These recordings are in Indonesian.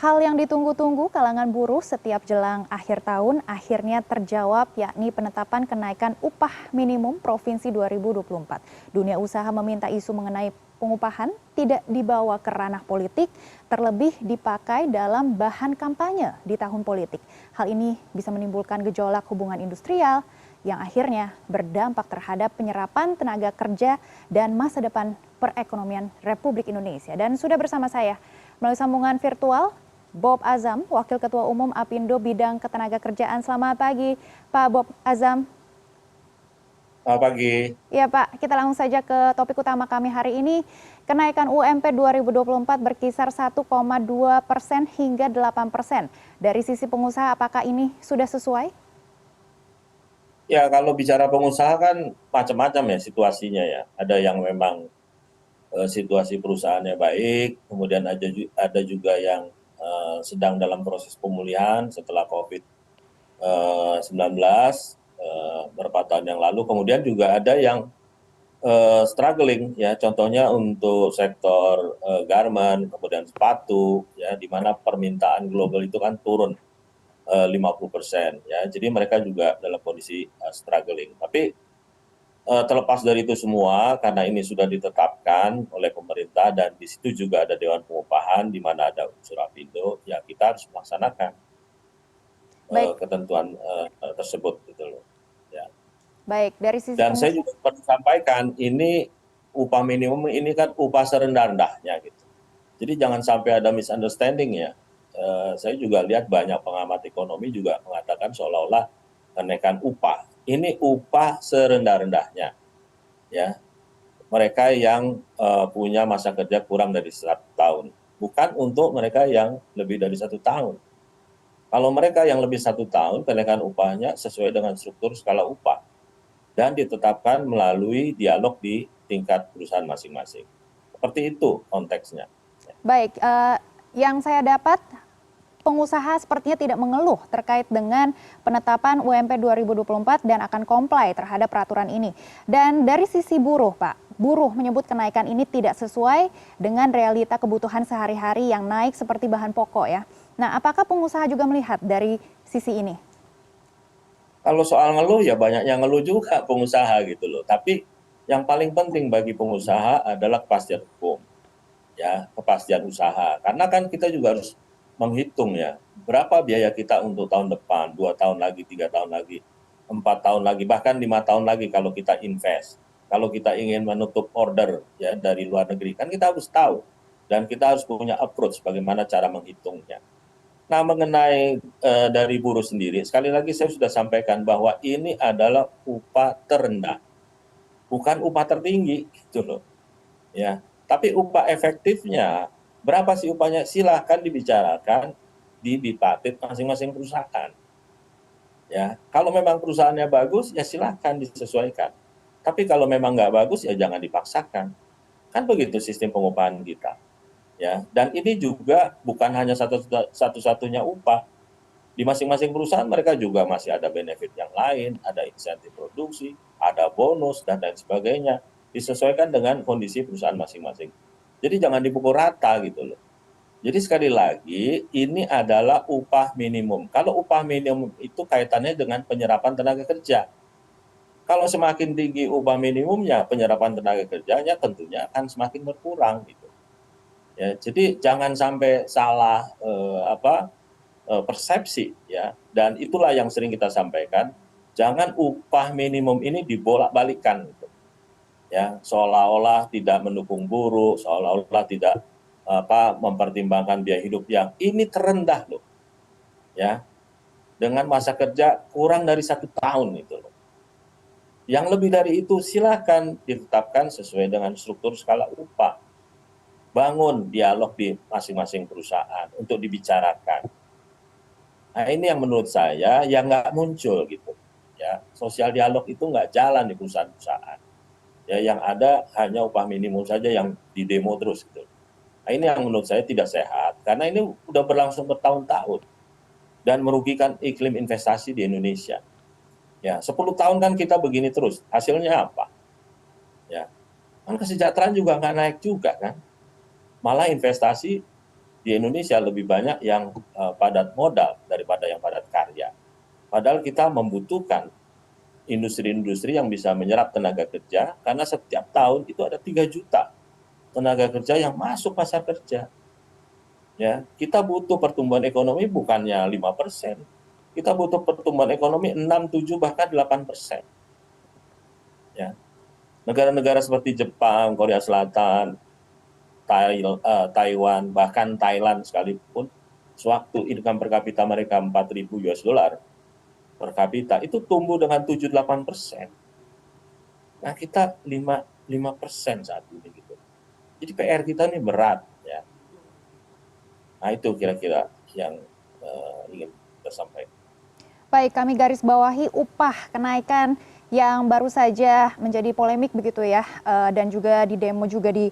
Hal yang ditunggu-tunggu kalangan buruh setiap jelang akhir tahun akhirnya terjawab, yakni penetapan kenaikan upah minimum Provinsi 2024. Dunia usaha meminta isu mengenai pengupahan tidak dibawa ke ranah politik, terlebih dipakai dalam bahan kampanye di tahun politik. Hal ini bisa menimbulkan gejolak hubungan industrial yang akhirnya berdampak terhadap penyerapan tenaga kerja dan masa depan perekonomian Republik Indonesia. Dan sudah bersama saya melalui sambungan virtual Bob Azam, Wakil Ketua Umum Apindo Bidang Ketenagakerjaan. Selamat pagi, Pak Bob Azam. Selamat pagi. Ya Pak, kita langsung saja ke topik utama kami hari ini. Kenaikan UMP 2024 berkisar 1,2% hingga 8%. Dari sisi pengusaha, apakah ini sudah sesuai? Ya, kalau bicara pengusaha kan macam-macam ya situasinya ya. Ada yang memang situasi perusahaannya baik, kemudian ada juga yang sedang dalam proses pemulihan setelah COVID-19 beberapa tahun yang lalu. Kemudian juga ada yang struggling ya, contohnya untuk sektor garment, kemudian sepatu ya, di mana permintaan global itu kan turun 50% ya. Jadi mereka juga dalam kondisi struggling. Tapi terlepas dari itu semua, karena ini sudah ditetapkan oleh pemerintah dan di situ juga ada Dewan Pengupahan di mana ada unsur Apindo, ya kita harus melaksanakan Baik, ketentuan tersebut gitu loh. Ya. baik. Dari sisi Dan saya pengusaha, juga perlu sampaikan, ini upah minimum ini kan upah serendah-rendahnya gitu. Jadi jangan sampai ada misunderstanding ya. Saya juga lihat banyak pengamat ekonomi juga mengatakan seolah-olah kenaikan upah. Ini upah serendah-rendahnya ya. Mereka yang punya masa kerja kurang dari 1 tahun. Bukan untuk mereka yang lebih dari 1 tahun. Kalau mereka yang lebih 1 tahun, kenaikan upahnya sesuai dengan struktur skala upah dan ditetapkan melalui dialog di tingkat perusahaan masing-masing. Seperti itu konteksnya. baik. Yang saya dapat, pengusaha sepertinya tidak mengeluh terkait dengan penetapan UMP 2024 dan akan comply terhadap peraturan ini. Dan dari sisi buruh, Pak, buruh menyebut kenaikan ini tidak sesuai dengan realita kebutuhan sehari-hari yang naik seperti bahan pokok ya. Nah, apakah pengusaha juga melihat dari sisi ini? Kalau soal ngeluh ya banyak yang ngeluh juga pengusaha gitu loh. Tapi yang paling penting bagi pengusaha adalah kepastian hukum, ya kepastian usaha. Karena kan kita juga harus menghitung ya berapa biaya kita untuk tahun depan, 2 tahun lagi, 3 tahun lagi, 4 tahun lagi, bahkan 5 tahun lagi kalau kita invest. Kalau kita ingin menutup order ya dari luar negeri, kan kita harus tahu dan kita harus punya approach bagaimana cara menghitungnya. Nah, mengenai dari buruh sendiri, sekali lagi saya sudah sampaikan bahwa ini adalah upah terendah, bukan upah tertinggi gitu loh. Ya. Tapi upah efektifnya, berapa sih upahnya? Silahkan dibicarakan di bipartit masing-masing perusahaan. Ya, kalau memang perusahaannya bagus, ya silahkan disesuaikan. Tapi kalau memang nggak bagus, ya jangan dipaksakan. Kan begitu sistem pengupahan kita. Ya, dan ini juga bukan hanya satu-satunya upah. Di masing-masing perusahaan mereka juga masih ada benefit yang lain, ada insentif produksi, ada bonus, dan lain sebagainya. Disesuaikan dengan kondisi perusahaan masing-masing. Jadi jangan dipukul rata gitu loh. Jadi sekali lagi, ini adalah upah minimum. Kalau upah minimum itu kaitannya dengan penyerapan tenaga kerja. Kalau semakin tinggi upah minimumnya, penyerapan tenaga kerjanya tentunya akan semakin berkurang gitu. Ya, jadi jangan sampai salah persepsi ya, dan itulah yang sering kita sampaikan, jangan upah minimum ini dibolak-balikkan gitu. Ya, seolah-olah tidak mendukung buruh, seolah-olah tidak mempertimbangkan biaya hidup yang ini terendah loh. Ya, dengan masa kerja kurang dari 1 tahun itu loh. Yang lebih dari itu silakan ditetapkan sesuai dengan struktur skala upah. Bangun dialog di masing-masing perusahaan untuk dibicarakan. Nah, ini yang menurut saya yang nggak muncul gitu. Ya, sosial dialog itu nggak jalan di perusahaan-perusahaan. Ya, yang ada hanya upah minimum saja yang didemo terus gitu. Nah, ini yang menurut saya tidak sehat karena ini udah berlangsung bertahun-tahun dan merugikan iklim investasi di Indonesia. Ya, 10 tahun kan kita begini terus. Hasilnya apa? Ya, kan kesejahteraan juga nggak naik juga kan. Malah investasi di Indonesia lebih banyak yang padat modal daripada yang padat karya. Padahal kita membutuhkan industri-industri yang bisa menyerap tenaga kerja, karena setiap tahun itu ada 3 juta tenaga kerja yang masuk pasar kerja. Ya, kita butuh pertumbuhan ekonomi bukannya 5%, kita butuh pertumbuhan ekonomi 6, 7, bahkan 8%. Ya. Negara-negara seperti Jepang, Korea Selatan, Taiwan, bahkan Thailand sekalipun, sewaktu income per kapita mereka 4.000 US dollar per kapita, itu tumbuh dengan 7-8%. Nah, kita 5% saat ini gitu. Jadi PR kita ini berat, ya. Nah, itu kira-kira yang ingin saya sampaikan. Baik, kami garis bawahi upah kenaikan yang baru saja menjadi polemik begitu ya, dan juga di demo juga di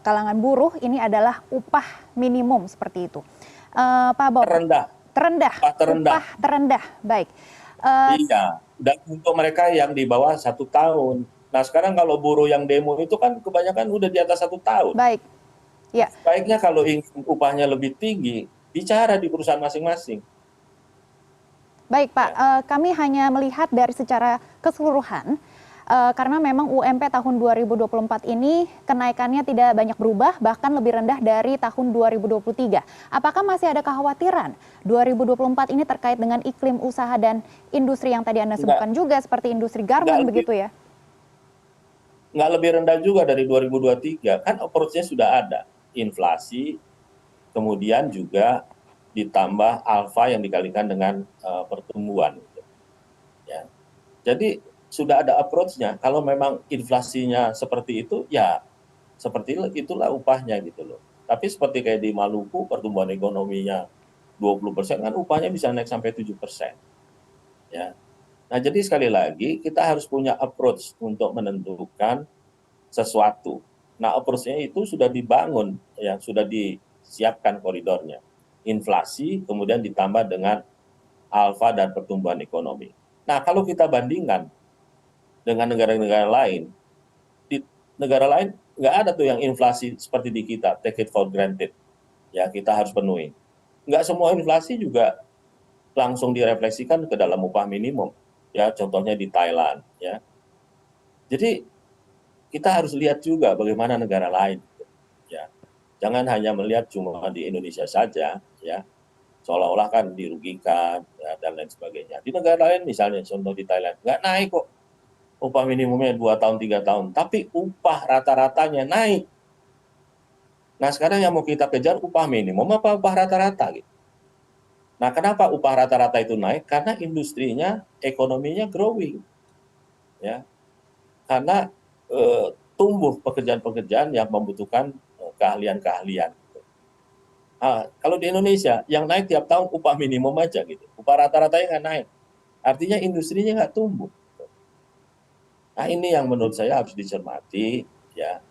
kalangan buruh, ini adalah upah minimum seperti itu. Pak Bob, Terendah, upah terendah, baik. Iya, dan untuk mereka yang di bawah 1 tahun. Nah, sekarang kalau buruh yang demo itu kan kebanyakan udah di atas 1 tahun. Baik, ya. Baiknya kalau ingin upahnya lebih tinggi, bicara di perusahaan masing-masing. Baik Pak, Ya. kami hanya melihat dari secara keseluruhan, karena memang UMP tahun 2024 ini kenaikannya tidak banyak berubah, bahkan lebih rendah dari tahun 2023. Apakah masih ada kekhawatiran 2024 ini terkait dengan iklim usaha dan industri yang tadi Anda sebutkan juga, seperti industri garment begitu ya? Nggak lebih rendah juga dari 2023, kan approach-nya sudah ada. Inflasi, kemudian juga ditambah alfa yang dikalikan dengan pertumbuhan. Ya. Jadi sudah ada approach-nya. Kalau memang inflasinya seperti itu, ya seperti itulah upahnya gitu loh. Tapi seperti kayak di Maluku, pertumbuhan ekonominya 20%, kan upahnya bisa naik sampai 7%. Ya. Nah, jadi sekali lagi kita harus punya approach untuk menentukan sesuatu. Nah, approach-nya itu sudah dibangun, ya, sudah disiapkan koridornya. Inflasi, kemudian ditambah dengan alfa dan pertumbuhan ekonomi. Nah, kalau kita bandingkan dengan negara-negara lain, di negara lain nggak ada tuh yang inflasi seperti di kita, take it for granted. Ya, kita harus penuhi. Nggak semua inflasi juga langsung direfleksikan ke dalam upah minimum. Ya, contohnya di Thailand. Ya. Jadi, kita harus lihat juga bagaimana negara lain. Ya. Jangan hanya melihat cuma di Indonesia saja, ya, seolah-olah kan dirugikan, ya, dan lain sebagainya. Di negara lain misalnya contoh di Thailand, nggak naik kok upah minimumnya 2 tahun, 3 tahun, tapi upah rata-ratanya naik. Nah, sekarang yang mau kita kejar upah minimum apa upah rata-rata gitu. Nah, kenapa upah rata-rata itu naik? Karena industrinya, ekonominya growing. Ya. Karena tumbuh pekerjaan-pekerjaan yang membutuhkan keahlian-keahlian. Kalau di Indonesia, yang naik tiap tahun upah minimum aja gitu. Upah rata-ratanya nggak naik. Artinya industrinya nggak tumbuh. Nah, ini yang menurut saya harus dicermati, ya.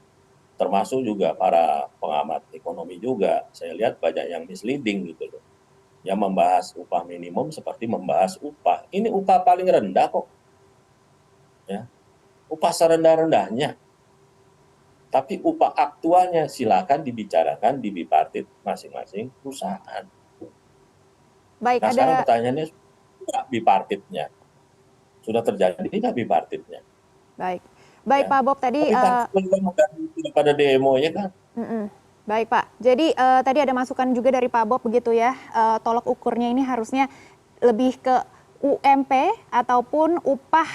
Termasuk juga para pengamat ekonomi juga. Saya lihat banyak yang misleading gitu loh. Yang membahas upah minimum seperti membahas upah. Ini upah paling rendah kok. Ya. Upah serendah-rendahnya. Tapi upah aktualnya silakan dibicarakan di bipartit masing-masing perusahaan. Baik, Nah, sekarang pertanyaannya, sudah bipartitnya? Sudah terjadi nggak bipartitnya? baik. Baik Ya. Pak Bob tadi. Tapi pada demo ya kan. Baik Pak, jadi tadi ada masukan juga dari Pak Bob begitu ya, tolok ukurnya ini harusnya lebih ke UMP ataupun upah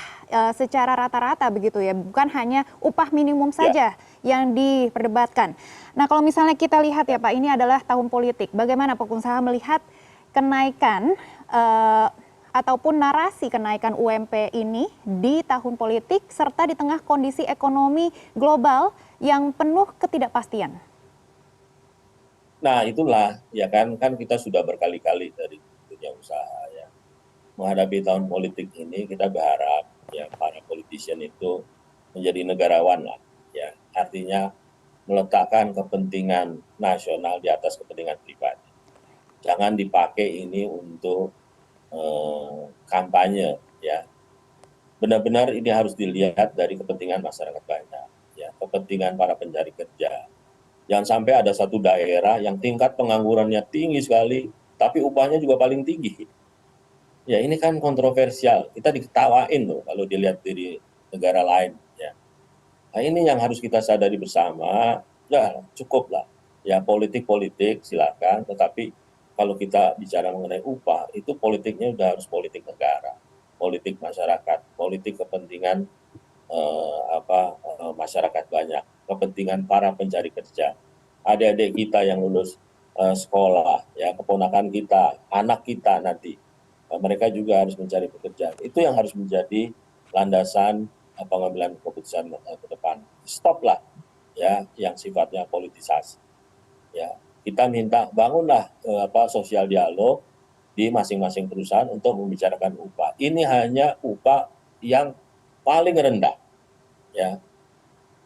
secara rata-rata begitu ya, bukan hanya upah minimum Ya. saja yang diperdebatkan. Nah, kalau misalnya kita lihat ya Pak, ini adalah tahun politik, bagaimana pengusaha melihat kenaikan ataupun narasi kenaikan UMP ini di tahun politik serta di tengah kondisi ekonomi global yang penuh ketidakpastian? Nah, itulah ya kan kita sudah berkali-kali dari dunia usaha ya. Menghadapi tahun politik ini kita berharap ya para politician itu menjadi negarawan lah ya. Artinya meletakkan kepentingan nasional di atas kepentingan pribadi. Jangan dipakai ini untuk kampanye ya. Benar-benar ini harus dilihat dari kepentingan masyarakat banyak ya, kepentingan para pencari kerja, Jangan sampai ada satu daerah yang tingkat penganggurannya tinggi sekali, tapi upahnya juga paling tinggi. Ya ini kan kontroversial, kita diketawain loh kalau dilihat dari negara lain. Ya. Nah ini yang harus kita sadari bersama, ya cukup lah. Ya politik-politik silakan, tetapi kalau kita bicara mengenai upah, itu politiknya udah harus politik negara, politik masyarakat, politik kepentingan masyarakat banyak, kepentingan para pencari kerja, adik-adik kita yang lulus sekolah, ya keponakan kita, anak kita nanti, mereka juga harus mencari pekerjaan. Itu yang harus menjadi landasan pengambilan keputusan ke depan. Stoplah ya yang sifatnya politisasi. Ya, kita minta bangunlah sosial dialog di masing-masing perusahaan untuk membicarakan upah. Ini hanya upah yang paling rendah, ya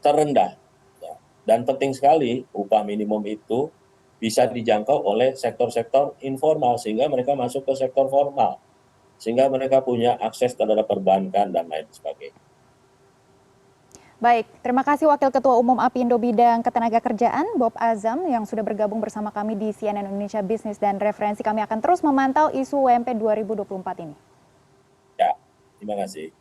terendah. Ya. Dan penting sekali upah minimum itu bisa dijangkau oleh sektor-sektor informal sehingga mereka masuk ke sektor formal. Sehingga mereka punya akses terhadap perbankan dan lain sebagainya. Baik, terima kasih Wakil Ketua Umum Apindo Bidang Ketenagakerjaan, Bob Azam, yang sudah bergabung bersama kami di CNN Indonesia Bisnis dan Referensi. Kami akan terus memantau isu UMP 2024 ini. Ya, terima kasih.